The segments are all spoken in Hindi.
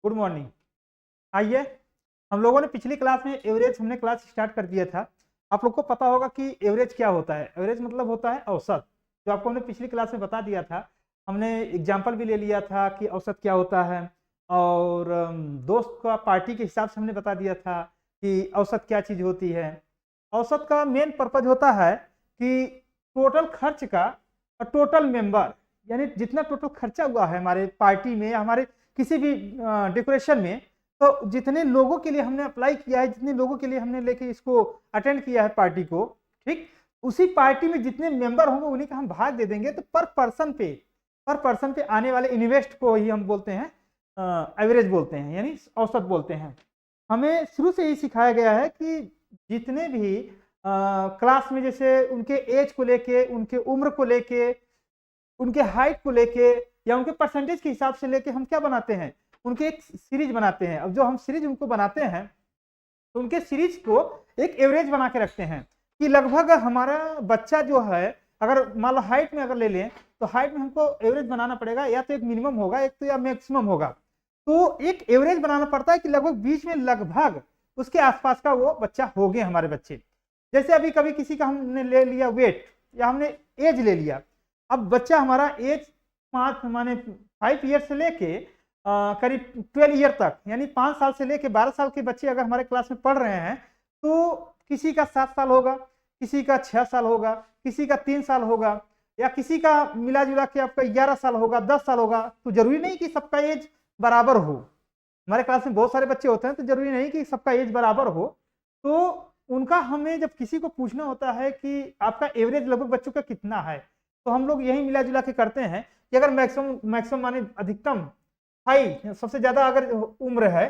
Good morning. आइए, हम लोगों ने पिछली क्लास में एवरेज हमने क्लास स्टार्ट कर दिया था। आप लोग को पता होगा कि एवरेज क्या होता है। एवरेज मतलब होता है औसत, जो आपको हमने पिछली क्लास में बता दिया था। हमने एग्जाम्पल भी ले लिया था कि औसत क्या होता है, और दोस्त का पार्टी के हिसाब से हमने बता दिया था कि औसत क्या चीज़ होती है। औसत का मेन पर्पज होता है कि टोटल खर्च का और टोटल मेंबर, यानी जितना टोटल खर्चा हुआ है हमारे पार्टी में या हमारे किसी भी डेकोरेशन में, तो जितने लोगों के लिए हमने अप्लाई किया है, जितने लोगों के लिए हमने लेके इसको अटेंड किया है पार्टी को, ठीक, उसी पार्टी में जितने मेंबर होंगे उन्हीं का हम भाग दे देंगे। तो पर पर्सन पे आने वाले इन्वेस्ट को ही हम बोलते हैं एवरेज बोलते हैं, यानी औसत बोलते हैं। हमें शुरू से ही सिखाया गया है कि जितने भी क्लास में, जैसे उनके एज को लेके, उनके उम्र को लेके, उनके हाइट को लेके या उनके परसेंटेज के हिसाब से लेके हम क्या बनाते हैं, उनके एक सीरीज बनाते हैं। अब जो हम सीरीज उनको बनाते हैं तो उनके सीरीज को एक एवरेज बना के रखते हैं कि लगभग हमारा बच्चा जो है, अगर मान लो हाइट में अगर ले लें तो हाइट में हमको एवरेज बनाना पड़ेगा, या तो एक मिनिमम होगा, एक तो या मैक्सिमम होगा। तो एक एवरेज बनाना पड़ता है कि लगभग बीच में, लगभग उसके आसपास का वो बच्चा हो गए हमारे बच्चे। जैसे अभी कभी किसी का हमने ले लिया वेट, या हमने एज ले लिया। अब बच्चा हमारा एज 5 ईयर से लेके करीब 12 ईयर तक, यानी 5 साल से लेके 12 साल के बच्चे अगर हमारे क्लास में पढ़ रहे हैं, तो किसी का 7 साल होगा, किसी का 6 साल होगा, किसी का 3 साल होगा, या किसी का मिला जुला के आपका 11 साल होगा, 10 साल होगा। तो जरूरी नहीं कि सबका एज बराबर हो। हमारे क्लास में बहुत सारे बच्चे होते हैं, तो जरूरी नहीं कि सबका एज बराबर हो। तो उनका हमें जब किसी को पूछना होता है कि आपका एवरेज लगभग बच्चों का कितना है, तो हम लोग यही मिला जुला के करते हैं कि अगर मैक्सिमम माने अधिकतम, हाई सबसे ज्यादा अगर उम्र है,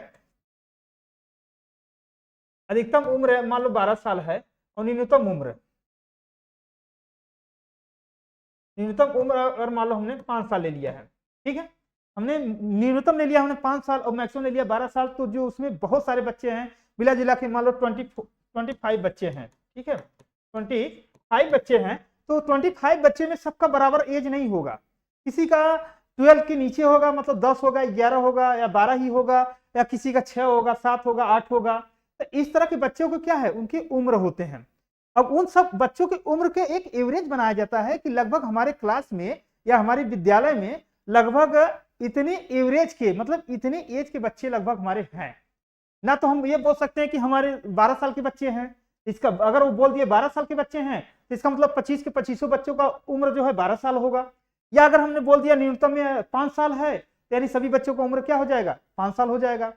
अधिकतम उम्र मान लो 12 साल है, और न्यूनतम उम्र अगर मान लो हमने 5 साल ले लिया है, ठीक है, हमने न्यूनतम ले लिया हमने 5 साल और मैक्सिमम ले लिया 12 साल, तो जो उसमें बहुत सारे बच्चे हैं, मिला जुला के मान लो 25 बच्चे हैं, ठीक है, 25 बच्चे हैं। तो 25 बच्चे में सबका बराबर एज नहीं होगा। किसी का 12 के नीचे होगा, मतलब 10 होगा, 11 होगा, या 12 ही होगा, या किसी का 6 होगा, 7 होगा, 8 होगा। तो इस तरह के बच्चों को क्या है, उनकी उम्र होते हैं। अब उन सब बच्चों की उम्र के एक एवरेज बनाया जाता है कि लगभग हमारे क्लास में या हमारे विद्यालय में लगभग इतने एवरेज के, मतलब इतने एज के बच्चे लगभग हमारे हैं। ना तो हम ये बोल सकते हैं कि हमारे 12 साल के बच्चे हैं, इसका अगर वो बोल दिए 12 साल के बच्चे हैं, तो इसका मतलब 25 के 25 बच्चों का उम्र जो है 12 साल होगा। या अगर हमने बोल दिया न्यूनतम में 5 साल है, तो यानी सभी बच्चों का उम्र क्या हो जाएगा, 5 साल हो जाएगा।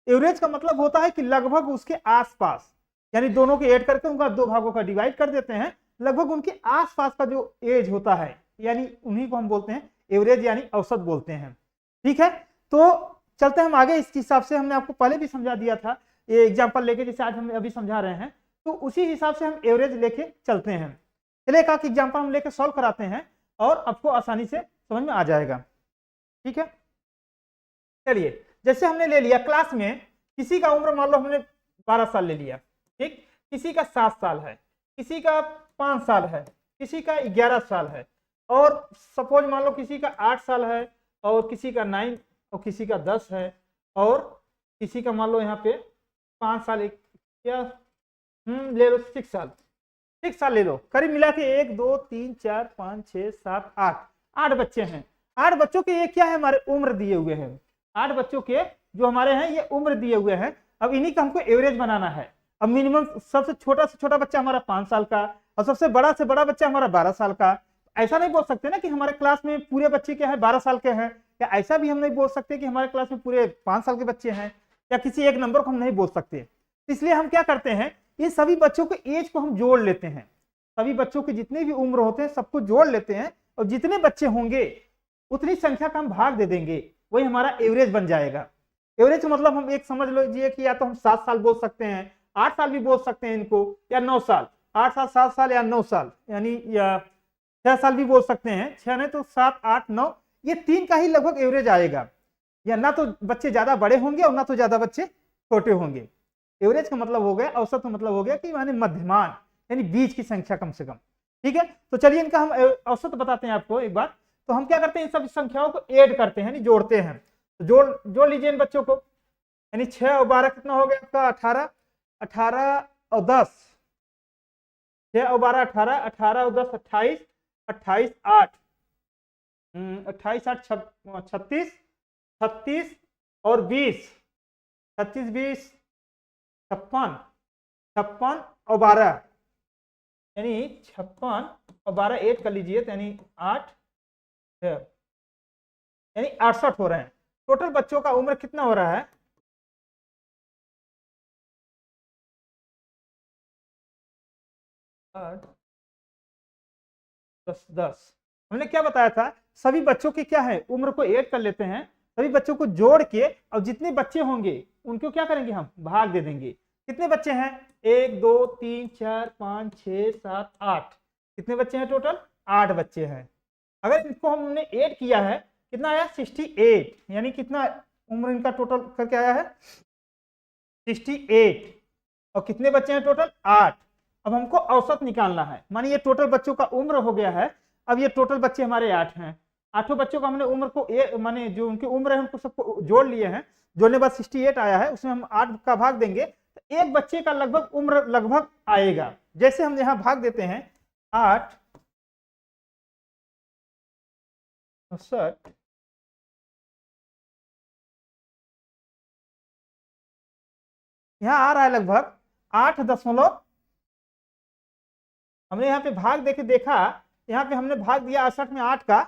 एवरेज का मतलब होता है कि लगभग उसके आसपास, यानी दोनों के ऐड करके उनका 2 भागों का डिवाइड कर देते हैं, लगभग उनके आसपास का जो एज होता है, यानी उन्हीं को हम बोलते हैं एवरेज, यानी औसत बोलते हैं। ठीक है, तो चलते हैं हम आगे। इसके हिसाब से हमने आपको पहले भी समझा दिया था, ये एग्जांपल लेके जैसे आज हम अभी समझा रहे हैं, तो उसी हिसाब से हम एवरेज लेके चलते हैं। चलिए एक आध एग्जांपल हम लेके सॉल्व कराते हैं और आपको आसानी से समझ में आ जाएगा। ठीक है, चलिए जैसे हमने ले लिया क्लास में किसी का उम्र मान लो हमने 12 साल ले लिया, ठीक, किसी का 7 साल है, किसी का 5 साल है, किसी का 11 साल है, और सपोज मान लो किसी का 8 साल है, और किसी का 9, और किसी का 10 है, और किसी का मान लो यहाँ पे 5 साल, एक या ले लो 6 साल ले लो। करीब मिला के 1 2 3 4 5 6 7 8 बच्चे हैं। 8 बच्चों के ये क्या है, हमारे उम्र दिए हुए हैं। 8 बच्चों के जो हमारे हैं ये उम्र दिए हुए हैं। अब इन्हीं का हमको एवरेज बनाना है। अब मिनिमम सबसे छोटा से छोटा बच्चा हमारा 5 साल का, और सबसे बड़ा से बड़ा बच्चा हमारा 12 साल का। ऐसा नहीं बोल सकते ना कि हमारे क्लास में पूरे बच्चे क्या है 12 साल के हैं, या ऐसा भी हम नहीं बोल सकते कि हमारे क्लास में पूरे 5 साल के बच्चे हैं, या किसी एक नंबर को हम नहीं बोल सकते। इसलिए हम क्या करते हैं, इन सभी बच्चों के एज को हम जोड़ लेते हैं। सभी बच्चों के जितने भी उम्र होते हैं सबको जोड़ लेते हैं, और जितने बच्चे होंगे उतनी संख्या का हम भाग दे देंगे, वही हमारा एवरेज बन जाएगा। एवरेज मतलब हम एक समझ लीजिए कि या तो हम 7 साल बोल सकते हैं, 8 साल भी बोल सकते हैं इनको, या 9 साल, 8 साल 7 साल या 9 साल, यानी या 6 साल भी बोल सकते हैं। 6 नहीं तो 7 8 9, ये 3 का ही लगभग एवरेज आएगा। या ना तो बच्चे ज्यादा बड़े होंगे और ना तो ज्यादा बच्चे छोटे होंगे। एवरेज का मतलब हो गया, औसत का मतलब हो गया कि माने मध्यमान, यानी बीच की संख्या कम से कम। ठीक है, तो चलिए इनका हम औसत बताते हैं आपको एक बार। तो हम क्या करते हैं, इन सब संख्याओं को ऐड करते हैं, यानी जोड़ते हैं। तो जोड़ लीजिए इन बच्चों को, यानी 6 और 12 कितना हो गया आपका 18, 18 और 10, 6 और 12 18, 18 और 10 28, 28 8, 28 8 36, 36 और 20, 36 20 56, 56 और 12, यानी 56 और 12 8 कर लीजिए, यानी 8, यानी 68 हो रहे हैं। टोटल बच्चों का उम्र कितना हो रहा है, 8 10 10। हमने क्या बताया था, सभी बच्चों की क्या है उम्र को ऐड कर लेते हैं, सभी बच्चों को जोड़ के, और जितने बच्चे होंगे उनको क्या करेंगे हम भाग दे देंगे। कितने बच्चे हैं, 1 2 3 4 5 6 7 8, कितने बच्चे हैं टोटल, 8 बच्चे हैं। अगर इनको हमने ऐड किया है कितना आया 68, यानी कितना उम्र इनका टोटल करके आया है 68, और कितने बच्चे हैं टोटल 8। अब हमको औसत निकालना है, मानिए टोटल बच्चों का उम्र हो गया है, अब ये टोटल बच्चे हमारे 8 हैं, 8 बच्चों का हमने उम्र को माने जो उनकी उम्र है उनको सबको जोड़ लिए हैं, जोड़ने बाद 68 आया है, उसमें हम 8 का भाग देंगे तो एक बच्चे का लगभग उम्र लगभग आएगा। जैसे हम यहाँ भाग देते हैं 8 यहाँ आ रहा है लगभग 8 हमने यहाँ पे भाग देके देखा, यहाँ पे हमने भाग दिया 68 में 8 का,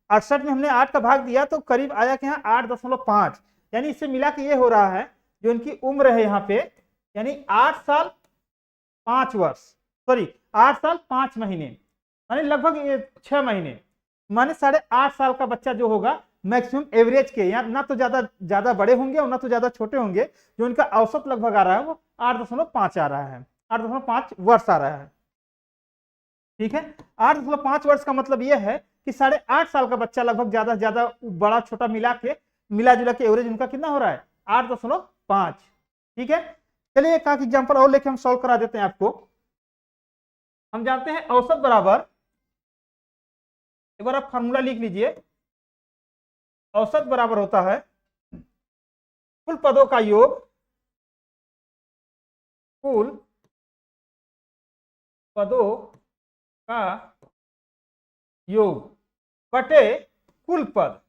68 में हमने 8 का भाग दिया तो करीब आया कि यहाँ 8.5, यानी इससे मिला के ये हो रहा है जो इनकी उम्र है यहाँ पे, यानी 8 साल 5 वर्ष, सॉरी 8 साल 5 महीने, यानी लगभग 6 महीने, माने 8.5 साल का बच्चा जो होगा मैक्सिमम एवरेज के, यहाँ ना तो ज्यादा बड़े होंगे और ना तो ज्यादा छोटे होंगे, जो इनका औसत लगभग आ रहा है वो 8.5 आ रहा है, 8.5 वर्ष आ रहा है। ठीक है, 8.5 वर्ष का मतलब यह है कि 8.5 साल का बच्चा लगभग ज्यादा से ज्यादा बड़ा छोटा मिला जुला के एवरेज उनका कितना हो रहा है 8.5। ठीक है, चलिए एक आध एग्जांपल और लेके हम सॉल्व करा देते हैं आपको। हम जानते हैं औसत बराबर, एक बार आप फार्मूला लिख लीजिए, औसत बराबर होता है कुल पदों का योग, कुल पदों का योग बटे कुल पद,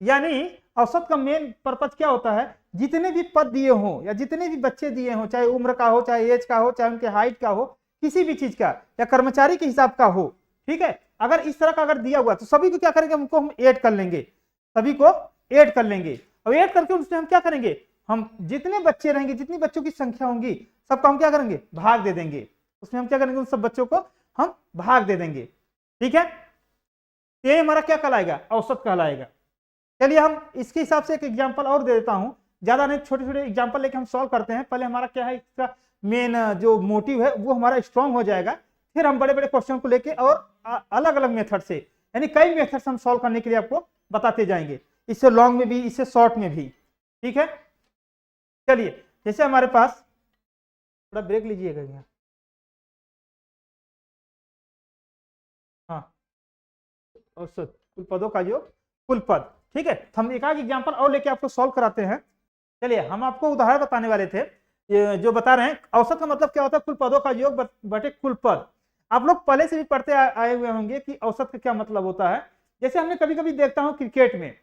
यानी औसत का मेन पर्पज क्या होता है, जितने भी पद दिए हों या जितने भी बच्चे दिए हों, चाहे उम्र का हो, चाहे एज का हो, चाहे उनके हाइट का हो, किसी भी चीज का, या कर्मचारी के हिसाब का हो, ठीक है, अगर इस तरह का अगर दिया हुआ तो सभी को क्या करेंगे, उनको हम ऐड कर लेंगे, सभी को ऐड कर लेंगे, और ऐड करके उसमें हम क्या करेंगे, हम जितने बच्चे रहेंगे, जितनी बच्चों की संख्या होंगी सबका हम क्या करेंगे भाग दे देंगे, उसमें हम क्या करेंगे उन सब बच्चों को हम भाग दे देंगे। ठीक है, ये हमारा क्या कहलाएगा, औसत कहलाएगा। चलिए हम इसके हिसाब से एक एग्जांपल और दे देता हूं, ज्यादा नहीं, छोटे छोटे एग्जांपल लेके हम सॉल्व करते हैं, पहले हमारा क्या है इसका मेन जो मोटिव है वो हमारा स्ट्रांग हो जाएगा, फिर हम बड़े बड़े क्वेश्चन को लेके और अलग अलग मेथड से, यानी कई मेथड से हम सॉल्व करने के लिए आपको बताते जाएंगे, इससे लॉन्ग में भी, इससे शॉर्ट में भी। ठीक है, चलिए जैसे हमारे पास, थोड़ा ब्रेक लीजिएगा यहाँ, हाँ, औसत कुल पदों का योग कुल पद। ठीक है, हम एक आध एग्जांपल और लेके आपको सॉल्व कराते हैं। चलिए हम आपको उदाहरण बताने वाले थे, जो बता रहे हैं औसत का मतलब क्या होता है, कुल पदों का योग बटे कुल पद। आप लोग पहले से भी पढ़ते आए हुए होंगे कि औसत का क्या मतलब होता है। जैसे हमने कभी कभी देखता हूं क्रिकेट में,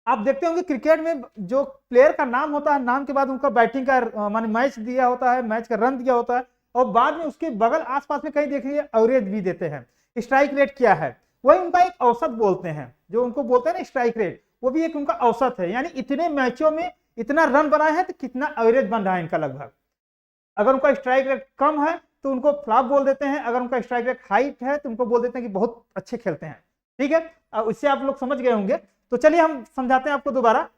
आप देखते होंगे क्रिकेट में जो प्लेयर का नाम होता है, नाम के बाद उनका बैटिंग का माने मैच दिया होता है, मैच का रन दिया होता है, और बाद में उसके बगल आसपास में कहीं देखिए एवरेज भी देते हैं, स्ट्राइक रेट क्या है, वही उनका एक औसत बोलते हैं, जो उनको बोलते हैं ना स्ट्राइक रेट, वो भी एक उनका औसत है, यानी इतने मैचों में इतना रन बनाए हैं तो कितना एवरेज बन रहा है इनका लगभग। अगर उनका स्ट्राइक रेट कम है तो उनको फ्लॉप बोल देते हैं, अगर उनका स्ट्राइक रेट हाइट है तो उनको बोल देते हैं कि बहुत अच्छे खेलते हैं। ठीक है, इससे आप लोग समझ गए होंगे। तो चलिए हम समझाते हैं आपको दोबारा।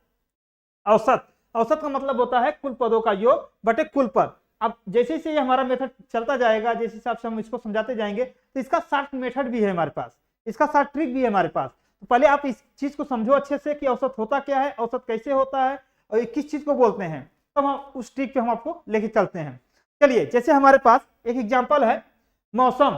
औसत, औसत का मतलब होता है कुल पदों का योग बटे कुल पद। अब जैसे जैसे ये हमारा मेथड चलता जाएगा, जिस हिसाब से हम इसको समझाते जाएंगे, तो इसका शॉर्ट मेथड भी है हमारे पास, इसका शॉर्ट ट्रिक भी है हमारे पास। तो पहले आप इस चीज को समझो अच्छे से कि औसत होता क्या है, औसत कैसे होता है, और ये किस चीज को बोलते हैं, तब हम उस ट्रिक पे हम आपको लेके चलते हैं। चलिए जैसे हमारे पास एक एग्जाम्पल है मौसम,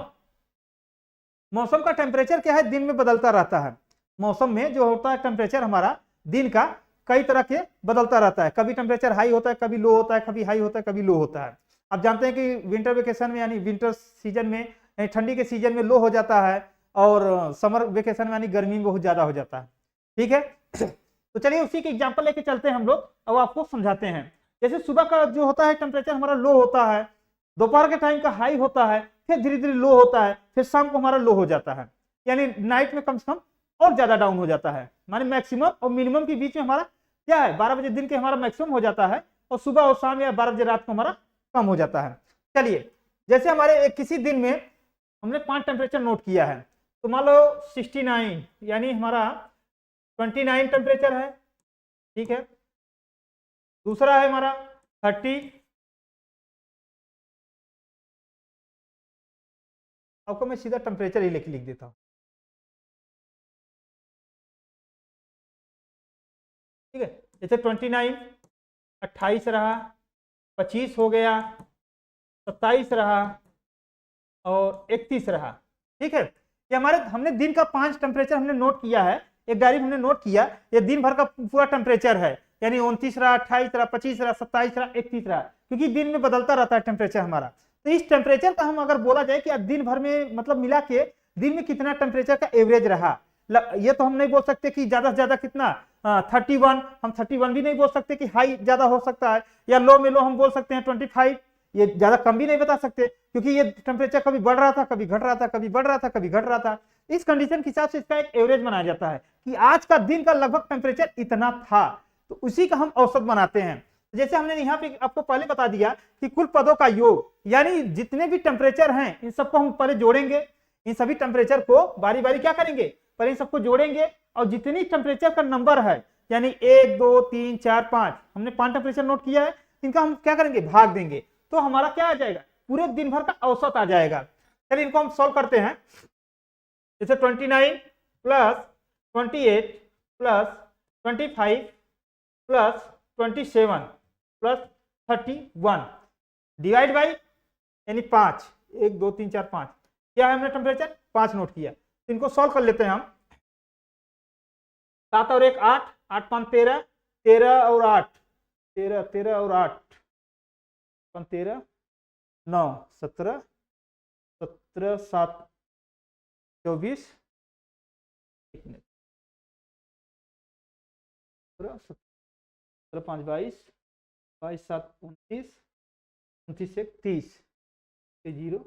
मौसम का टेम्परेचर क्या है, दिन में बदलता रहता है। मौसम में जो होता है टेम्परेचर हमारा दिन का कई तरह के बदलता रहता है, कभी टेम्परेचर हाई होता है, कभी लो होता है, कभी हाई होता है, कभी लो होता है। आप जानते हैं कि विंटर वेकेशन में यानी विंटर सीजन में यानी ठंडी के सीजन में लो हो जाता है, और समर वेकेशन में यानी गर्मी में बहुत ज्यादा हो जाता है। ठीक है तो चलिए उसी के एग्जाम्पल लेके चलते हैं हम लोग, अब आपको समझाते हैं। जैसे सुबह का जो होता है टेम्परेचर हमारा लो होता है, दोपहर के टाइम का हाई होता है, फिर धीरे धीरे लो होता है, फिर शाम को हमारा लो हो जाता है, यानी नाइट में कम से कम और ज्यादा डाउन हो जाता है। माने मैक्सिमम और मिनिमम के बीच में हमारा क्या है, 12 बजे दिन के हमारा मैक्सिमम हो जाता है, और सुबह और शाम या 12 बजे रात को हमारा कम हो जाता है। चलिए जैसे हमारे किसी दिन में हमने 5 टेम्परेचर नोट किया है, तो मान लो 69 यानी हमारा 29 टेम्परेचर है। ठीक है, दूसरा है हमारा 30, आपको मैं सीधा टेम्परेचर ही लिख देता हूँ। ठीक है, जैसे 29 28 रहा, 25 हो गया, 27 रहा और 31 रहा। ठीक है, ये हमारे हमने दिन का 5 टेम्परेचर हमने नोट किया है, एक डायरी हमने नोट किया, ये दिन भर का पूरा टेम्परेचर है, यानी 29 रहा, 28 रहा, 25 रहा, 27 रहा, 31 रहा, क्योंकि दिन में बदलता रहता है टेम्परेचर हमारा। तो इस टेम्परेचर का हम अगर बोला जाए कि दिन भर में मतलब मिला के दिन में कितना टेम्परेचर का एवरेज रहा, ये तो हम नहीं बोल सकते कि ज्यादा से ज्यादा कितना 31, हम 31 भी नहीं बोल सकते कि हाई ज्यादा हो सकता है, या लो में लो हम बोल सकते हैं 25, ये ज्यादा कम भी नहीं बता सकते, क्योंकि ये टेम्परेचर कभी बढ़ रहा था, कभी घट रहा था, कभी बढ़ रहा था, कभी घट रहा था। इस कंडीशन के हिसाब से इसका एक एवरेज बनाया जाता है कि आज का दिन का लगभग टेम्परेचर इतना था, तो उसी का हम औसत बनाते हैं। जैसे हमने यहाँ पे आपको पहले बता दिया कि कुल पदों का योग, यानी जितने भी टेम्परेचर हैं इन सबको हम पहले जोड़ेंगे, इन सभी टेम्परेचर को बारी बारी क्या करेंगे, पहले इन सबको जोड़ेंगे, और जितनी टेम्परेचर का नंबर है यानी 1 2 3 4 5, हमने 5 टेम्परेचर नोट किया है, इनका हम क्या करेंगे, भाग देंगे, तो हमारा क्या आ जाएगा, पूरे दिन भर का औसत आ जाएगा। चलिए इनको हम सॉल्व करते हैं। जैसे 29 plus 28 plus 25 plus 27 plus 31 divide by यानी 5, 1 2 3 4 5, क्या है हमने टेम्परेचर 5 नोट किया, तो इनको सॉल्व कर लेते हैं हम। 7 और 1 8, 8 5 13, 13 और 8 13, 13 और 8 13 9 17, 17 7 24, 17 5 22, 22 7 29, 29 1 30, 0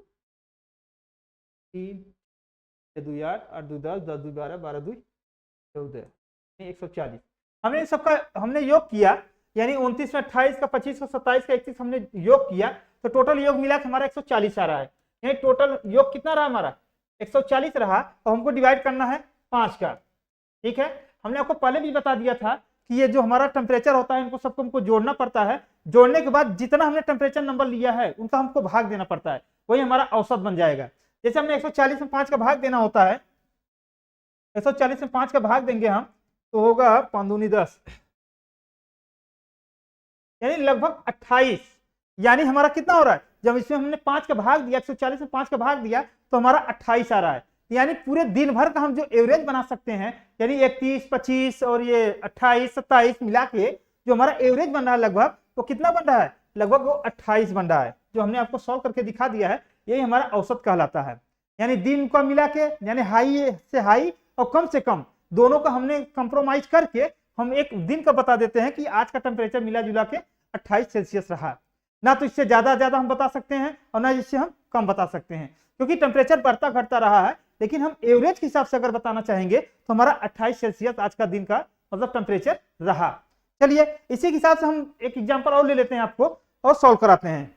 3 2 8 8 2 10 10 2 12 12 2 14, 140। हमने सबका हमने योग किया, यानी 29 में 28 का, 25 का, 27 का, 31 हमने योग किया, तो टोटल योग मिला कि हमारा 140 आ रहा है। यानी टोटल योग कितना रहा हमारा 140 रहा, और हमको डिवाइड करना है 5 का। ठीक है, हमने आपको पहले भी बता दिया था कि ये जो हमारा टेम्परेचर होता है इनको सबको हमको जोड़ना पड़ता है, जोड़ने के बाद जितना हमने टेम्परेचर नंबर लिया है उनका हमको भाग देना पड़ता है, वही हमारा औसत बन जाएगा। जैसे हमने 140 में 5 का भाग देना होता है, 140 में 5 का भाग देंगे हम, तो होगा 5 दूनी 10, यानी लगभग 28, यानी हमारा कितना हो रहा है, जब इसमें हमने 5 का भाग दिया, 140 में 5 का भाग दिया, तो हमारा 28 आ रहा है। यानी पूरे दिन भर का हम जो एवरेज बना सकते हैं, यानी 31 25 और ये 28 27 मिला के जो हमारा एवरेज बन रहा है लगभग, तो कितना बन रहा है, लगभग वो 28 बन रहा है, जो हमने आपको सॉल्व करके दिखा दिया है, यही हमारा औसत कहलाता है। यानी दिन को मिला के, यानी हाई से हाई और कम से कम दोनों का हमने कंप्रोमाइज करके हम एक दिन का बता देते हैं कि आज का टेम्परेचर मिला जुला के 28 सेल्सियस रहा। ना तो इससे ज्यादा हम बता सकते हैं और ना इससे हम कम बता सकते हैं, क्योंकि टेम्परेचर बढ़ता घटता रहा है, लेकिन हम एवरेज के हिसाब से अगर बताना चाहेंगे तो हमारा 28 सेल्सियस आज का दिन का मतलब टेम्परेचर रहा। चलिए इसी के हिसाब से हम एक एग्जांपल और ले लेते हैं आपको और सॉल्व कराते हैं।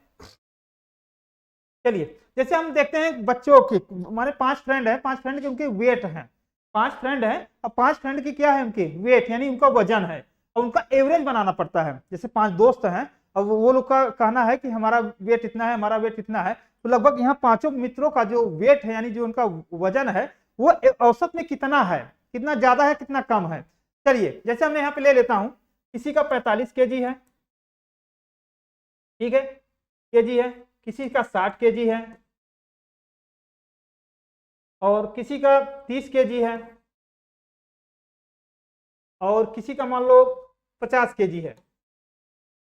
चलिए जैसे हम देखते हैं बच्चों के, हमारे 5 फ्रेंड हैं, 5 फ्रेंड के उनके वेट हैं, 5 फ्रेंड हैं, और 5 फ्रेंड की क्या है, उनके वेट यानी उनका वजन है, और उनका एवरेज बनाना पड़ता है। जैसे 5 दोस्त हैं और वो लोग का कहना है कि हमारा वेट इतना है, हमारा वेट इतना है, तो लगभग यहाँ 5 मित्रों का जो वेट है यानी जो उनका वजन है वो औसत में कितना है, कितना ज्यादा है कितना कम है। चलिए जैसे हमने यहाँ पे ले लेता हूँ, किसी का 45 kg है, ठीक है, केजी है, किसी का 60 kg है, और किसी का 30 केजी है, और किसी का मान लो 50 केजी है,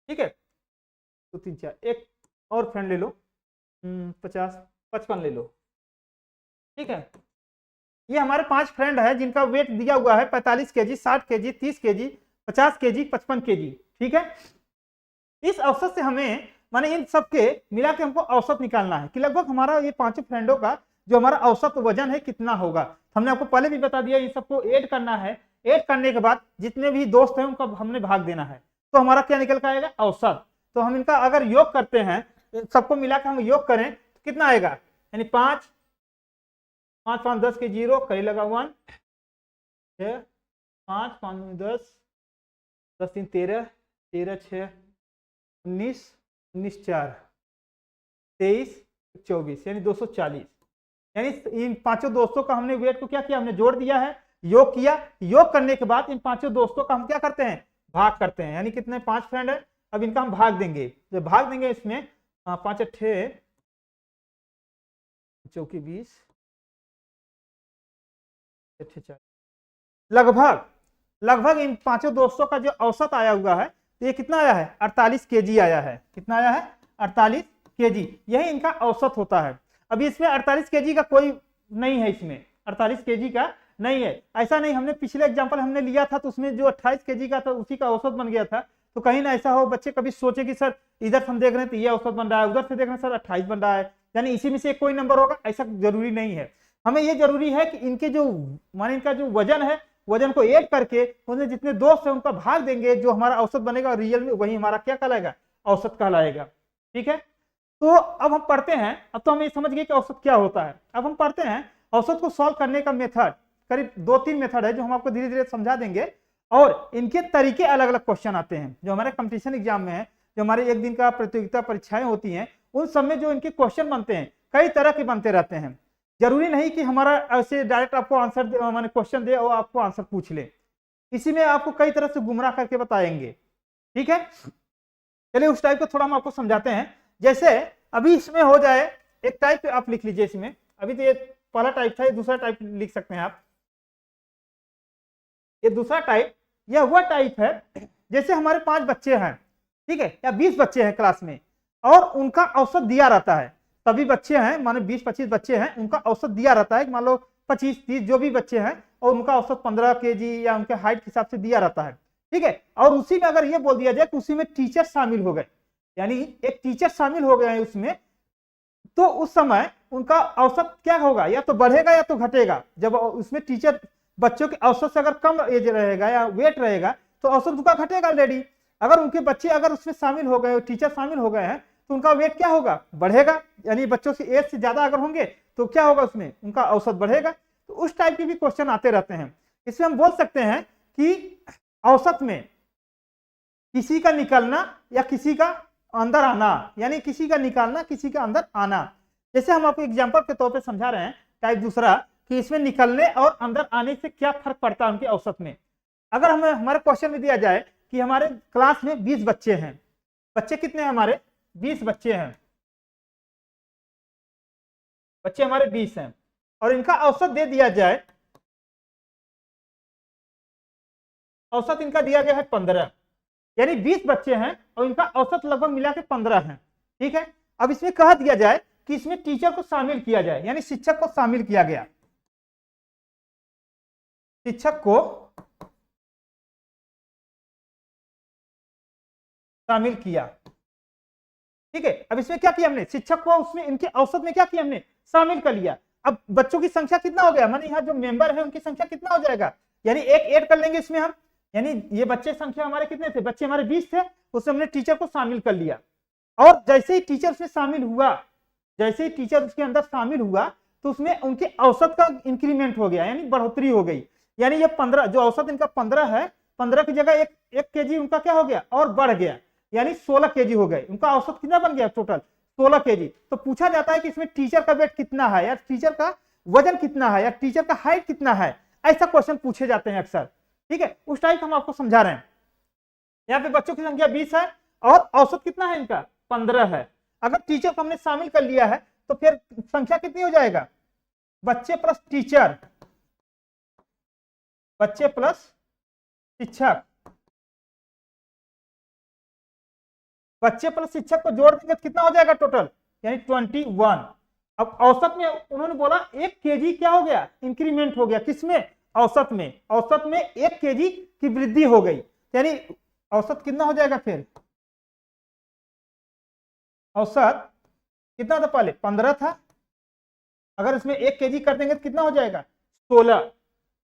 ठीक है। तो 3 4 एक और फ्रेंड ले लो, 50 55 ले लो, ठीक है। ये हमारे 5 फ्रेंड है जिनका वेट दिया हुआ है 45 KG, 60 KG, 30 KG, 50 KG, 55 KG, ठीक है। इस औसत से हमें माने इन सबके मिला के हमको औसत निकालना है कि लगभग हमारा ये 5 फ्रेंडों का जो हमारा औसत वजन है कितना होगा। हमने आपको पहले भी बता दिया, इन सबको ऐड करना है, ऐड करने के बाद जितने भी दोस्त हैं उनका हमने भाग देना है, तो हमारा क्या निकल कर आएगा, औसत। तो हम इनका अगर योग करते हैं, सबको मिलाकर हम योग करें तो कितना आएगा, यानी 5 5 5 10 के 0 कहीं लगा 1 6 5 5 10 10 3 13 13 6 19 19 4 23 24 यानी 240। यानी इन पांचों दोस्तों का हमने वेट को क्या किया, हमने जोड़ दिया है, योग किया। योग करने के बाद इन पांचों दोस्तों का हम क्या करते हैं, भाग करते हैं। यानी कितने 5 फ्रेंड है, अब इनका हम भाग देंगे। जब भाग देंगे इसमें 5 8 चौकी 20 लगभग इन पांचों दोस्तों का जो औसत आया हुआ है, तो ये कितना आया है, 48 केजी आया है। कितना आया है, 48 केजी, यही इनका औसत होता है। अभी इसमें 48 केजी का कोई नहीं है, इसमें 48 केजी का नहीं है। ऐसा नहीं, हमने पिछले एग्जांपल हमने लिया था तो उसमें जो 28 केजी का था उसी का औसत बन गया था। तो कहीं ना ऐसा हो बच्चे कभी सोचे कि सर इधर हम देख रहे हैं तो ये औसत बन रहा है, उधर से देख रहे हैं सर 28 बन रहा है, यानी इसी में से कोई नंबर होगा, ऐसा जरूरी नहीं है। हमें ये जरूरी है कि इनके जो माने इनका जो वजन है, वजन को ऐड करके उनमें जितने दोस्त हैं उनका भाग देंगे, जो हमारा औसत बनेगा रियल में वही हमारा क्या कहलाएगा, औसत कहलाएगा, ठीक है। तो अब हम पढ़ते हैं, अब तो हम ये समझ गए कि औसत क्या होता है। अब हम पढ़ते हैं औसत को सॉल्व करने का मेथड, करीब 2-3 मेथड है जो हम आपको धीरे धीरे समझा देंगे। और इनके तरीके अलग अलग क्वेश्चन आते हैं जो हमारे कंपटीशन एग्जाम में है, जो हमारे एक दिन का प्रतियोगिता परीक्षाएं होती हैं, उन सब में जो इनके क्वेश्चन बनते हैं कई तरह के बनते रहते हैं। जरूरी नहीं कि हमारा ऐसे डायरेक्ट आपको आंसर माने क्वेश्चन दे और आपको आंसर पूछ ले, इसी में आपको कई तरह से गुमराह करके बताएंगे, ठीक है। चलिए उस टाइप को थोड़ा हम आपको समझाते हैं। जैसे अभी इसमें हो जाए, एक टाइप आप लिख लीजिए इसमें, अभी तो ये पहला टाइप था, ये दूसरा टाइप लिख सकते हैं आप। ये दूसरा टाइप, यह वह टाइप है जैसे हमारे 5 बच्चे हैं, ठीक है, या 20 बच्चे हैं क्लास में और उनका औसत दिया रहता है। सभी बच्चे हैं माने 20-25 बच्चे हैं, उनका औसत दिया रहता है, मान लो 25-30 जो भी बच्चे हैं, और उनका औसत 15 केजी या उनके हाइट के हिसाब से दिया रहता है, ठीक है। और उसी में अगर ये बोल दिया जाए कि उसी में टीचर शामिल हो गए, यानी एक टीचर शामिल हो गए हैं उसमें, तो उस समय उनका औसत क्या होगा, या तो बढ़ेगा या तो घटेगा। जब उसमें टीचर बच्चों के औसत से अगर कम एज रहेगा या वेट रहेगा तो औसत उनका घटेगा ऑलरेडी। अगर उनके बच्चे अगर उसमें शामिल हो गए, टीचर शामिल हो गए हैं, तो उनका वेट क्या होगा, बढ़ेगा। यानी बच्चों से एज से ज्यादा अगर होंगे तो क्या होगा, उसमें उनका औसत बढ़ेगा। तो उस टाइप के भी क्वेश्चन आते रहते हैं। इसमें हम बोल सकते हैं कि औसत में किसी का निकलना या किसी का अंदर आना, यानी किसी का निकालना किसी का अंदर आना। जैसे हम आपको एग्जांपल के तौर पे समझा रहे हैं टाइप दूसरा, कि इसमें निकलने और अंदर आने से क्या फर्क पड़ता है उनके औसत में। अगर हमें हमारे क्वेश्चन में दिया जाए कि हमारे क्लास में 20 बच्चे हैं, बच्चे कितने हैं हमारे, 20 बच्चे हैं, बच्चे हमारे 20 हैं, और इनका औसत दे दिया जाए, औसत इनका दिया गया है 15, यानी 20 बच्चे हैं और इनका औसत लगभग मिला के 15 है, ठीक है। अब इसमें कह दिया जाए कि इसमें टीचर को शामिल किया जाए, यानी शिक्षक को शामिल किया गया, शिक्षक को शामिल किया, ठीक है। अब इसमें क्या किया हमने, शिक्षक को उसमें इनके औसत में क्या किया हमने, शामिल कर लिया। अब बच्चों की संख्या कितना हो गया, माने यहाँ जो मेंबर है उनकी संख्या कितना हो जाएगा, यानी एक ऐड कर लेंगे इसमें हम, यानी ये बच्चे संख्या हमारे कितने थे, बच्चे हमारे 20 थे, उसमें हमने टीचर को शामिल कर लिया। और जैसे ही टीचर उसमें शामिल हुआ, जैसे ही टीचर उसके अंदर शामिल हुआ, तो उसमें उनके औसत का इंक्रीमेंट हो गया, यानी बढ़ोतरी हो गई। यानी ये 15 जो औसत इनका 15 है, 15 की जगह एक केजी उनका क्या हो गया और बढ़ गया, यानी 16 केजी हो गए। उनका औसत कितना बन गया, टोटल 16 केजी। तो पूछा जाता है कि इसमें टीचर का वेट कितना है, या टीचर का वजन कितना है, या टीचर का हाइट कितना है, ऐसा क्वेश्चन पूछे जाते हैं अक्सर, ठीक है। उस टाइप हम आपको समझा रहे हैं। यहाँ पे बच्चों की संख्या 20 है और औसत कितना है इनका, 15 है। अगर टीचर को हमने शामिल कर लिया है तो फिर संख्या कितनी हो जाएगा, बच्चे प्लस टीचर, बच्चे प्लस शिक्षक, बच्चे प्लस शिक्षक को जोड़ देंगे तो कितना हो जाएगा टोटल, यानी 21। अब औसत में उन्होंने बोला 1 केजी क्या हो गया, इंक्रीमेंट हो गया, किसमें, औसत में, औसत में 1 केजी की वृद्धि हो गई, यानी औसत कितना हो जाएगा फिर, औसत कितना था पहले 15 था, अगर इसमें 1 केजी कर देंगे तो कितना हो जाएगा 16,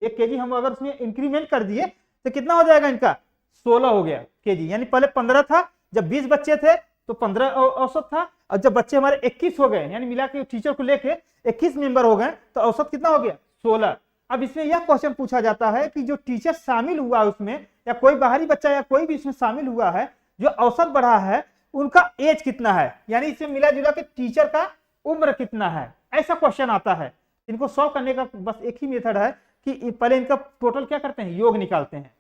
1 केजी हम अगर उसमें इंक्रीमेंट कर दिए तो कितना हो जाएगा इनका 16 हो गया केजी, यानी पहले 15 था, जब 20 बच्चे थे तो 15 औसत था, और जब बच्चे हमारे 21 हो गए, यानी मिला के टीचर को लेके 21 मेंबर हो गए तो औसत कितना हो गया 16। अब इसमें यह क्वेश्चन पूछा जाता है कि जो टीचर शामिल हुआ उसमें, या कोई बाहरी बच्चा या कोई भी इसमें शामिल हुआ है जो औसत बढ़ा है, उनका एज कितना है, यानी इसमें मिला जुला के टीचर का उम्र कितना है, ऐसा क्वेश्चन आता है। इनको सॉल्व करने का बस एक ही मेथड है कि पहले इनका टोटल क्या करते हैं, योग निकालते हैं।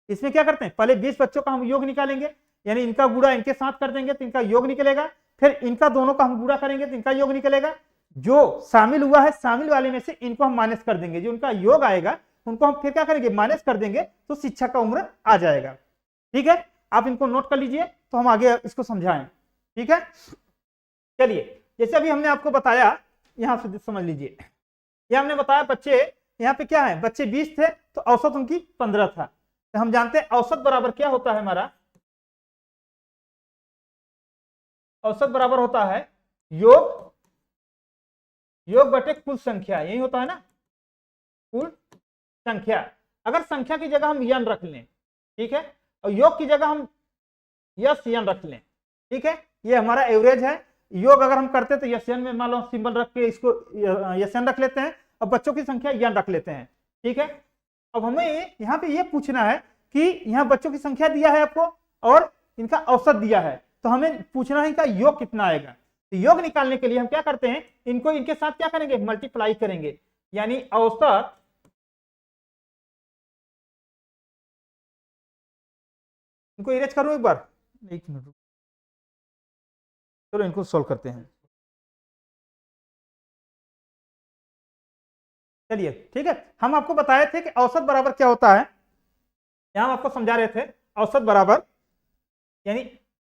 इसमें क्या करते हैं, पहले 20 बच्चों का हम योग निकालेंगे, यानी इनका गुणा इनके साथ कर देंगे तो इनका योग निकलेगा, फिर इनका दोनों का हम गुणा करेंगे तो इनका योग निकलेगा, जो शामिल हुआ है शामिल वाले में से इनको हम माइनस कर देंगे, जो उनका योग आएगा उनको हम फिर क्या करेंगे माइनस कर देंगे, तो शिक्षक का उम्र आ जाएगा। ठीक है, आप इनको नोट कर लीजिए तो हम आगे इसको समझाएं। ठीक है, चलिए जैसे अभी हमने आपको बताया, यहां से समझ लीजिए, ये हमने बताया बच्चे यहाँ पे क्या है, बच्चे 20 थे तो औसत उनकी 15 था, तो हम जानते हैं औसत बराबर क्या होता है हमारा, औसत बराबर होता है योग, योग बटे कुल संख्या, यही होता है ना, कुल संख्या। अगर संख्या की जगह हम यन रख लें, ठीक है, और योग की जगह हम यस यन रख लें, ठीक है, ये हमारा एवरेज है। योग अगर हम करते तो यस यन में मान लो सिंबल रख के इसको यस यन रख लेते हैं, और बच्चों की संख्या यन रख लेते हैं। ठीक है, अब हमें यहाँ पे ये पूछना है कि यहाँ बच्चों की संख्या दिया है आपको और इनका औसत दिया है, तो हमें पूछना है इनका योग कितना आएगा। तो योग निकालने के लिए हम क्या करते हैं, इनको इनके साथ क्या करेंगे, मल्टीप्लाई करेंगे, यानी औसत इनको इरेज करो एक बार, एक मिनट, चलो इनको सोल्व करते हैं। चलिए ठीक है, हम आपको बताए थे कि औसत बराबर क्या होता है, यहां हम आपको समझा रहे थे औसत बराबर, यानी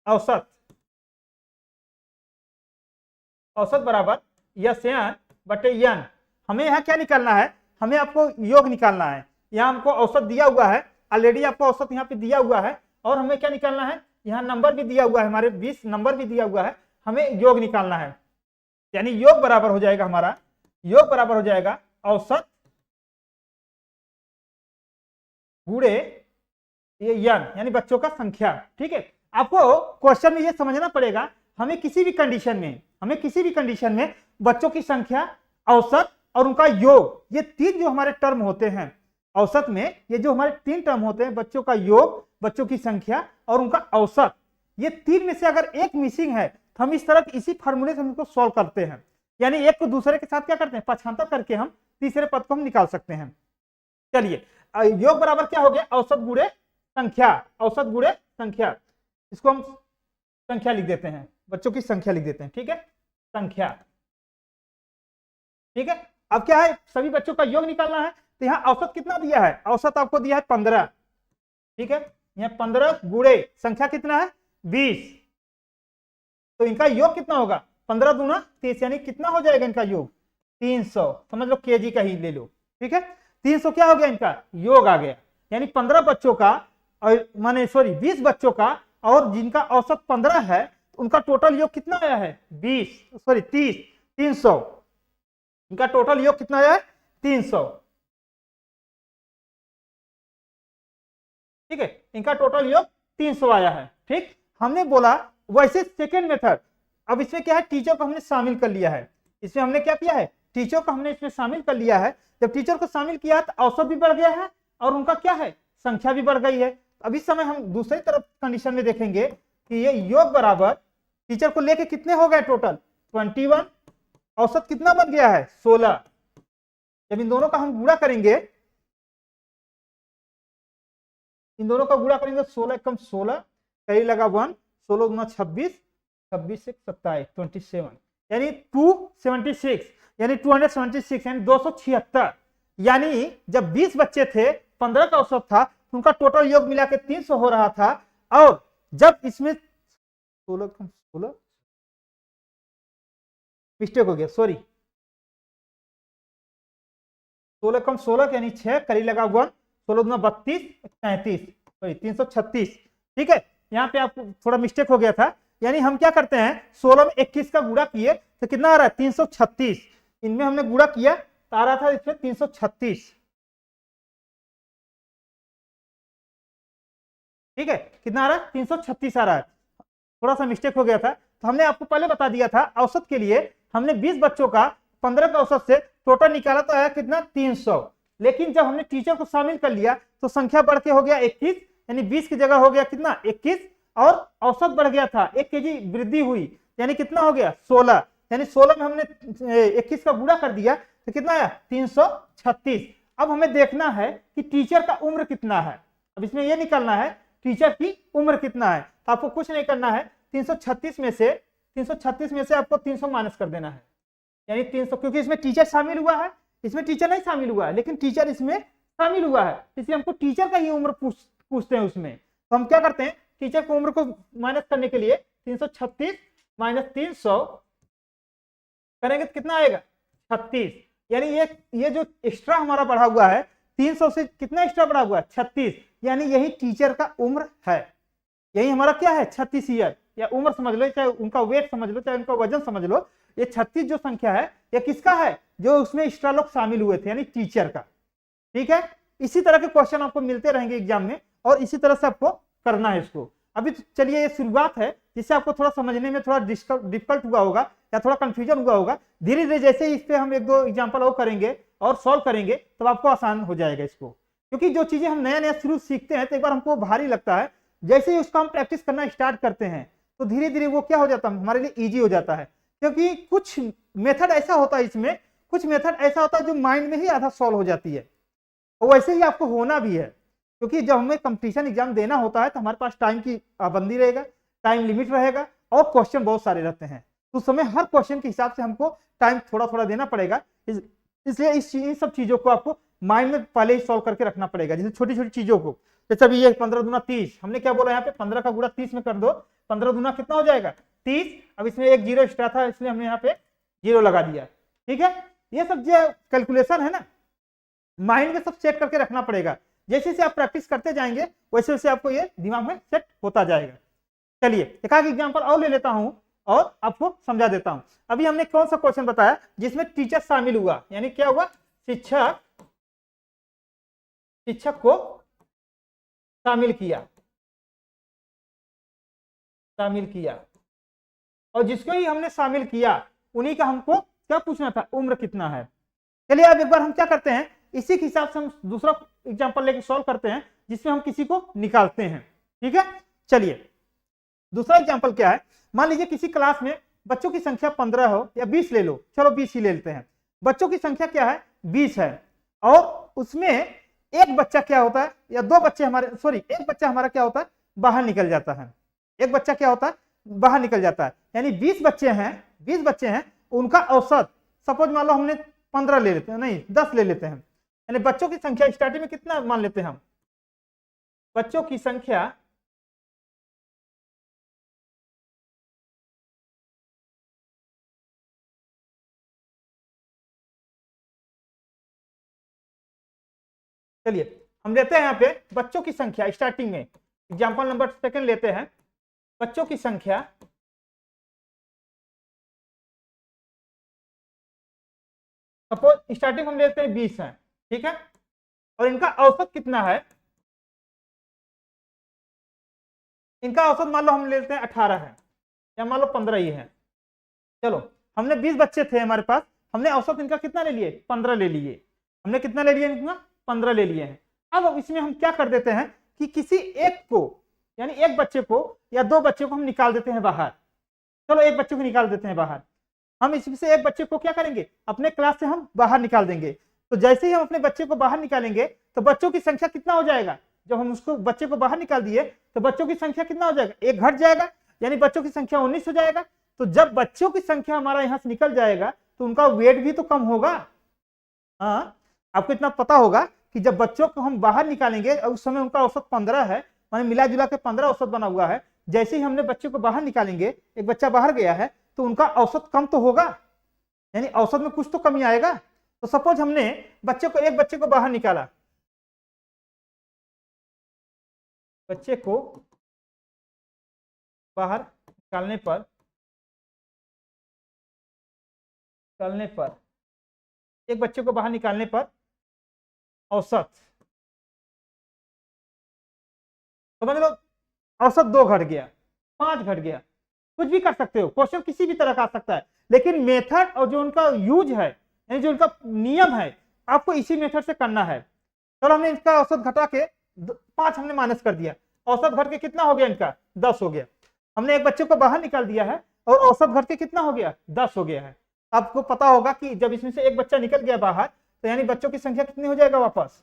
औसत, औसत बराबर यस एन बटे यन। हमें यहाँ क्या निकालना है, हमें आपको योग निकालना है। यहाँ हमको औसत दिया हुआ है ऑलरेडी, आपको औसत यहाँ पे दिया हुआ है, और हमें क्या निकालना है, यहाँ नंबर भी दिया हुआ है, हमारे 20 नंबर भी दिया हुआ है, हमें योग निकालना है। यानी योग बराबर हो जाएगा हमारा, योग बराबर हो जाएगा औसत गुणे ये यन, यानी बच्चों का संख्या। ठीक है, आपको क्वेश्चन में ये समझना पड़ेगा, हमें किसी भी कंडीशन में, हमें किसी भी कंडीशन में बच्चों की संख्या, औसत और उनका योग, ये 3 जो हमारे टर्म होते हैं औसत में, ये जो हमारे 3 टर्म होते हैं, बच्चों का योग, बच्चों की संख्या और उनका औसत, ये 3 में से अगर एक मिसिंग है तो हम इस तरह इसी फार्मूले से हम इसको सॉल्व करते हैं, यानी एक को दूसरे के साथ क्या करते हैं, पक्षांतर करके हम तीसरे पद को हम निकाल सकते हैं। चलिए, योग बराबर क्या हो गया, औसत गुणे संख्या, औसत गुणे संख्या, इसको हम संख्या लिख देते हैं, बच्चों की संख्या लिख देते हैं। ठीक है, संख्या। ठीक है, अब क्या है, सभी बच्चों का योग निकालना है, तो यहाँ औसत कितना दिया है, औसत आपको दिया है 15। ठीक है, यहाँ 15 गुणे संख्या कितना है 20, तो इनका योग कितना होगा 15 दूना 30, यानी कितना हो जाएगा इनका योग 300, समझ लो केजी का ही ले लो। ठीक है, 300 क्या हो गया इनका योग आ गया, यानी 15 बच्चों का, और माने सॉरी 20 बच्चों का, और जिनका औसत 15 है उनका टोटल योग कितना आया है 300, इनका टोटल योग कितना आया है 300। ठीक है, इनका टोटल योग 300 आया है। ठीक, हमने बोला वैसे सेकेंड मेथड, अब इसमें क्या है, टीचर को हमने शामिल कर लिया है, इसमें हमने क्या किया है, टीचर को हमने इसमें शामिल कर लिया है। जब टीचर को शामिल किया है तो औसत भी बढ़ गया है और उनका क्या है, संख्या भी बढ़ गई है। अब इस समय हम दूसरी तरफ कंडीशन में देखेंगे कि ये योग बराबर टीचर को लेके कितने हो गए टोटल 21, औसत कितना बन गया है 16। जब इन दोनों का हम गुणा करेंगे, इन दोनों का गुणा करेंगे 16 कम 16, कहीं लगा 1, 16 गुना 26, 26 से 27, 27, यानी 276, यानी 276 यानी 276। यानी जब 20 बच्चे थे, 15 का औसत था, तो उनका टोटल योग मिला के 300 हो रहा था। और जब इसमें 16 मिस्टेक हो गया, सॉरी, 16 कम 16 यानी 6 करी लगा 1, 16 दूना 32, 33, सॉरी 336। ठीक है, यहाँ पे आपको थोड़ा मिस्टेक हो गया था। यानी हम क्या करते हैं, 16 में 21 का गुणा किए तो कितना आ रहा है, 336। इनमें हमने गुणा किया तो आ रहा था इसमें 336। ठीक है, कितना आ रहा है, 336 आ रहा है। थोड़ा सा मिस्टेक हो गया था, तो हमने आपको पहले बता दिया था औसत के लिए हमने 20 बच्चों का 15 का औसत से टोटल निकाला तो आया कितना, 300। लेकिन जब हमने टीचर को शामिल कर लिया तो संख्या बढ़ के हो गया 21, यानी 20 की जगह हो गया कितना, 21, और औसत बढ़ गया था 1 केजी वृद्धि हुई, यानी कितना हो गया, 16। यानी 16 में हमने 21 का गुणा कर दिया तो कितना आया, 336। अब हमें देखना है कि टीचर का उम्र कितना है। अब इसमें यह निकालना है टीचर की उम्र कितना है। तो आपको कुछ नहीं करना है, 336 में से आपको 300 माइनस कर देना है, यानी 300, क्योंकि इसमें टीचर शामिल हुआ है, इसमें टीचर नहीं शामिल हुआ है, लेकिन टीचर इसमें शामिल हुआ है, इसलिए हमको टीचर का ही उम्र पूछते हैं उसमें। तो हम क्या करते हैं, टीचर की उम्र को माइनस करने के लिए 336 माइनस 300 करेंगे तो कितना आएगा, 36। यानी ये जो एक्स्ट्रा हमारा बढ़ा हुआ है 300 से कितना एक्स्ट्रा बढ़ा हुआ है, 36। यानी यही टीचर का उम्र है, यही हमारा क्या है, 36 ईयर, या उम्र समझ लो, चाहे उनका वेट समझ लो, चाहे उनका वजन समझ लो। ये 36 जो संख्या है ये किसका है, जो उसमें एक्स्ट्रा लोग शामिल हुए थे, यानी टीचर का। ठीक है, इसी तरह के क्वेश्चन आपको मिलते रहेंगे एग्जाम में, और इसी तरह से आपको करना है इसको। अभी तो चलिए ये शुरुआत है, जिससे आपको थोड़ा समझने में थोड़ा डिफिकल्ट हुआ होगा या थोड़ा कंफ्यूजन हुआ होगा। धीरे धीरे जैसे ही इस पे हम 1-2 एग्जाम्पल और करेंगे और सॉल्व करेंगे तब आपको आसान हो जाएगा इसको, क्योंकि जो चीजें हम नया नया शुरू सीखते हैं तो एक बार हमको भारी लगता है, जैसे ही उसको हम प्रैक्टिस करना स्टार्ट करते हैं तो धीरे धीरे वो क्या हो जाता है, हमारे लिए ईजी हो जाता है। क्योंकि कुछ मेथड ऐसा होता है इसमें, कुछ मेथड ऐसा होता है जो माइंड में ही आधा सॉल्व हो जाती है, और वैसे ही आपको होना भी है। क्योंकि जब हमें कंपटीशन एग्जाम देना होता है तो हमारे पास टाइम की पाबंदी रहेगा, टाइम लिमिट रहेगा, और क्वेश्चन बहुत सारे रहते हैं, तो उस समय हर क्वेश्चन के हिसाब से हमको टाइम थोड़ा थोड़ा देना पड़ेगा। इसलिए इन सब चीजों को आपको माइंड में पहले ही सॉल्व करके रखना पड़ेगा, जैसे छोटी छोटी चीजों को। जैसे अभी ये 15 दूना 30, हमने क्या बोला यहाँ पे, 15 का गुणा 30 में कर दो, 15 दूना कितना हो जाएगा, 30। अब इसमें एक जीरो एक्स्ट्रा था, इसलिए हमने यहाँ पे जीरो लगा दिया। ठीक है, ये सब जो कैलकुलेशन है ना, माइंड में सब सेट करके रखना पड़ेगा। जैसे जैसे आप प्रैक्टिस करते जाएंगे वैसे वैसे आपको ये दिमाग में सेट होता जाएगा। चलिए एक आध एग्जाम्पल और ले लेता हूं और आपको समझा देता हूं। अभी हमने कौन सा क्वेश्चन बताया जिसमें टीचर शामिल हुआ, यानी क्या हुआ, शिक्षक को शामिल किया, और जिसको ही हमने शामिल किया उन्हीं का हमको क्या पूछना था, उम्र कितना है। चलिए अब एक बार हम क्या करते हैं, इसी के हिसाब से हम दूसरा एग्जांपल लेके सॉल्व करते हैं जिसमें हम किसी को निकालते हैं। ठीक है, चलिए दूसरा एग्जांपल क्या है, मान लीजिए किसी क्लास में बच्चों की संख्या 15 हो या 20 ले लो, चलो 20 ही ले लेते हैं। बच्चों की संख्या क्या है, 20 है, और उसमें एक बच्चा क्या होता है, या दो बच्चे हमारे, सॉरी एक बच्चा हमारा क्या होता है, बाहर निकल जाता है। एक बच्चा क्या होता है, बाहर निकल जाता है, यानी 20 बच्चे हैं, उनका औसत सपोज मान लो हमने 15 ले लेते हैं, नहीं 10 ले लेते हैं, यानी बच्चों की संख्या स्टार्टिंग में कितना मान लेते हैं हम, बच्चों की संख्या चलिए हम लेते हैं यहाँ पे बच्चों की संख्या स्टार्टिंग में, एग्जाम्पल नंबर सेकंड लेते हैं, बच्चों की संख्या सपोज स्टार्टिंग हम लेते हैं 20 है, ठीक है, और इनका औसत कितना है, इनका औसत मान लो हम लेते हैं 18 है, या मान लो 15 ही है। चलो हमने 20 बच्चे थे हमारे पास, हमने औसत इनका कितना ले लिए, 15 ले लिए, हमने कितना ले लिया इनका, 15 ले लिए हैं। अब इसमें हम क्या कर देते हैं कि किसी एक को, यानी एक बच्चे को या दो बच्चे को हम निकाल देते हैं बाहर। चलो एक बच्चे को निकाल देते हैं बाहर, हम इसमें से एक बच्चे को क्या करेंगे, अपने क्लास से हम बाहर निकाल देंगे। तो जैसे ही हम अपने बच्चे को बाहर निकालेंगे तो बच्चों की संख्या कितना हो जाएगा, जब हम उसको बच्चे को बाहर निकाल दिए तो बच्चों की संख्या कितना हो जाएगा, एक घट जाएगा, यानी बच्चों की संख्या 19 हो जाएगा। तो जब बच्चों की संख्या हमारा यहाँ से निकल जाएगा तो उनका वेट भी तो कम होगा। हाँ, आपको इतना पता होगा कि जब बच्चों को हम बाहर निकालेंगे और उस समय उनका औसत 15 है, माने मिला जुला के 15 औसत बना हुआ है, जैसे ही हमने बच्चे को बाहर निकालेंगे, एक बच्चा बाहर गया है तो उनका औसत कम तो होगा, यानी औसत में कुछ तो कमी आएगा। तो सपोज हमने एक बच्चे को बाहर निकाला, बच्चे को बाहर निकालने पर एक बच्चे को बाहर निकालने पर औसत समझ लो, औसत 2 घट गया, 5 घट गया, कुछ भी कर सकते हो, क्वेश्चन किसी भी तरह का आ सकता है, लेकिन मेथड और जो उनका यूज है, यानी जो उनका नियम है, आपको इसी मेथड से करना है। चलो हमने इनका औसत घटा के 5 हमने माइनस कर दिया, औसत घट के कितना हो गया, इनका 10 हो गया। हमने एक बच्चे को बाहर निकाल दिया है और औसत घट के कितना हो गया, 10 हो गया है। आपको पता होगा कि जब इसमें से एक बच्चा निकल गया बाहर, तो यानी बच्चों की संख्या कितनी हो जाएगा, वापस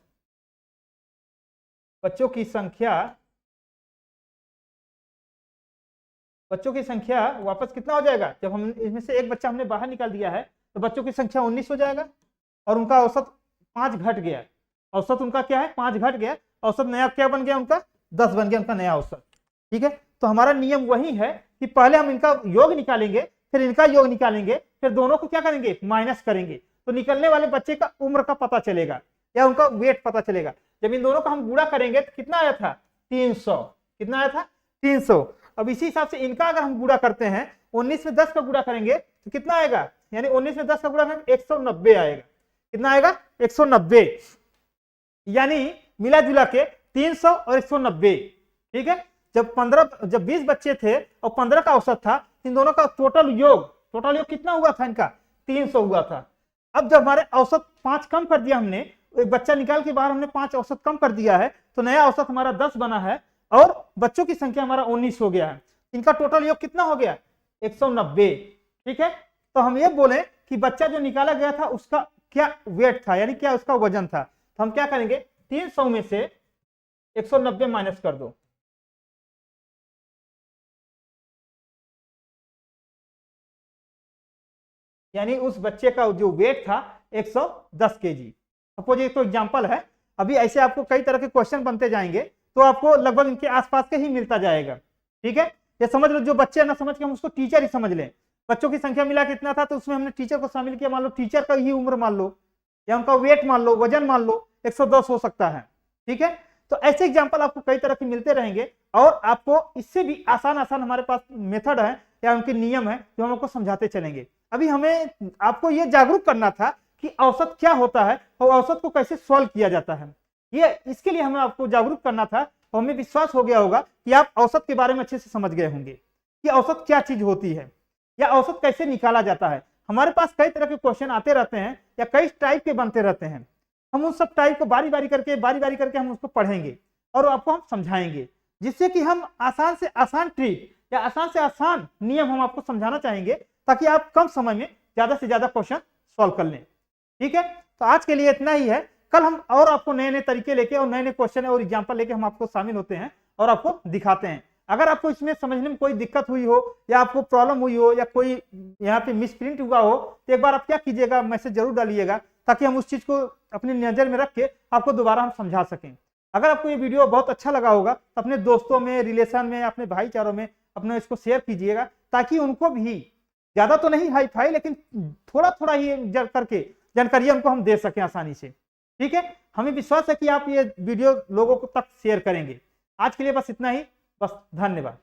बच्चों की संख्या वापस कितना हो जाएगा, जब हम इसमें से एक बच्चा हमने बाहर निकाल दिया है तो बच्चों की संख्या 19 हो जाएगा और उनका औसत 5 घट गया, औसत उनका क्या है, 5 घट गया, औसत नया क्या बन गया, उनका 10 बन गया, उनका नया औसत। ठीक है, तो हमारा नियम वही है कि पहले हम इनका योग निकालेंगे, फिर इनका योग निकालेंगे, फिर दोनों को क्या करेंगे, माइनस करेंगे, तो निकलने वाले बच्चे का उम्र का पता चलेगा या उनका वेट पता चलेगा। जब इन दोनों का हम गुणा करेंगे तो कितना आया था, 300, कितना आया था, 300। अब इसी हिसाब से इनका अगर हम गुणा करते हैं, 19 में 10 का गुणा करेंगे तो कितना आएगा, यानी 19 में 10 का गुणा करेंगे 190 आएगा, कितना आएगा, 190, यानी मिला जुला के 300 और 190। ठीक है, जब 20 बच्चे थे और 15 का औसत था, इन दोनों का टोटल योग कितना हुआ था, इनका 300 हुआ था। अब जब हमारे औसत 5 कम कर दिया हमने, एक बच्चा निकाल के बाहर हमने 5 औसत कम कर दिया है, तो नया औसत हमारा 10 बना है और बच्चों की संख्या हमारा 19 हो गया है। इनका टोटल योग कितना हो गया, 190। ठीक है, तो हम ये बोले कि बच्चा जो निकाला गया था उसका क्या वेट था, यानी क्या उसका वजन था, तो हम क्या करेंगे, 300 में से 190 माइनस कर दो, यानी उस बच्चे का जो वेट था 110 केजी। सपोज ये तो एग्जांपल है, अभी ऐसे आपको कई तरह के क्वेश्चन बनते जाएंगे तो आपको लगभग इनके आसपास के ही मिलता जाएगा। ठीक है, ये समझ लो, जो बच्चे ना समझ के हम उसको टीचर ही समझ लें, बच्चों की संख्या मिला कितना था तो उसमें हमने टीचर को शामिल किया, मान लो टीचर का ही उम्र मान लो या उनका वेट मान लो, वजन मान लो, 110 हो सकता है। ठीक है, तो ऐसे एग्जाम्पल आपको कई तरह के मिलते रहेंगे और आपको इससे भी आसान हमारे पास मेथड है या उनके नियम है जो हम आपको समझाते चलेंगे। अभी हमें आपको यह जागरूक करना था कि औसत क्या होता है और औसत को कैसे सॉल्व किया जाता है, ये इसके लिए हमें आपको जागरूक करना था। और हमें विश्वास हो गया होगा कि आप औसत के बारे में अच्छे से समझ गए होंगे कि औसत क्या चीज होती है या औसत कैसे निकाला जाता है। हमारे पास कई तरह के क्वेश्चन आते रहते हैं या कई टाइप के बनते रहते हैं, हम उन सब टाइप को बारी बारी करके हम उसको पढ़ेंगे और आपको हम समझाएंगे, जिससे कि हम आसान से आसान ट्रिक या आसान से आसान नियम हम आपको समझाना चाहेंगे ताकि आप कम समय में ज्यादा से ज्यादा क्वेश्चन सॉल्व कर लें। ठीक है, तो आज के लिए इतना ही है। कल हम और आपको नए नए तरीके लेके और नए नए क्वेश्चन और एग्जाम्पल लेके हम आपको शामिल होते हैं और आपको दिखाते हैं। अगर आपको इसमें समझने में कोई दिक्कत हुई हो या आपको प्रॉब्लम हुई हो या कोई यहाँ पे मिसप्रिंट हुआ हो तो एक बार आप क्या कीजिएगा, मैसेज जरूर डालिएगा ताकि हम उस चीज को अपनी नजर में रख के आपको दोबारा हम समझा सकें। अगर आपको ये वीडियो बहुत अच्छा लगा होगा तो अपने दोस्तों में, रिलेशन में, अपने भाईचारों में अपने इसको शेयर कीजिएगा ताकि उनको भी ज्यादा तो नहीं हाई फाई लेकिन थोड़ा थोड़ा ही करके जानकारी उनको हम दे सकें आसानी से। ठीक है, हमें विश्वास है कि आप ये वीडियो लोगों को तक शेयर करेंगे। आज के लिए बस इतना ही, बस धन्यवाद।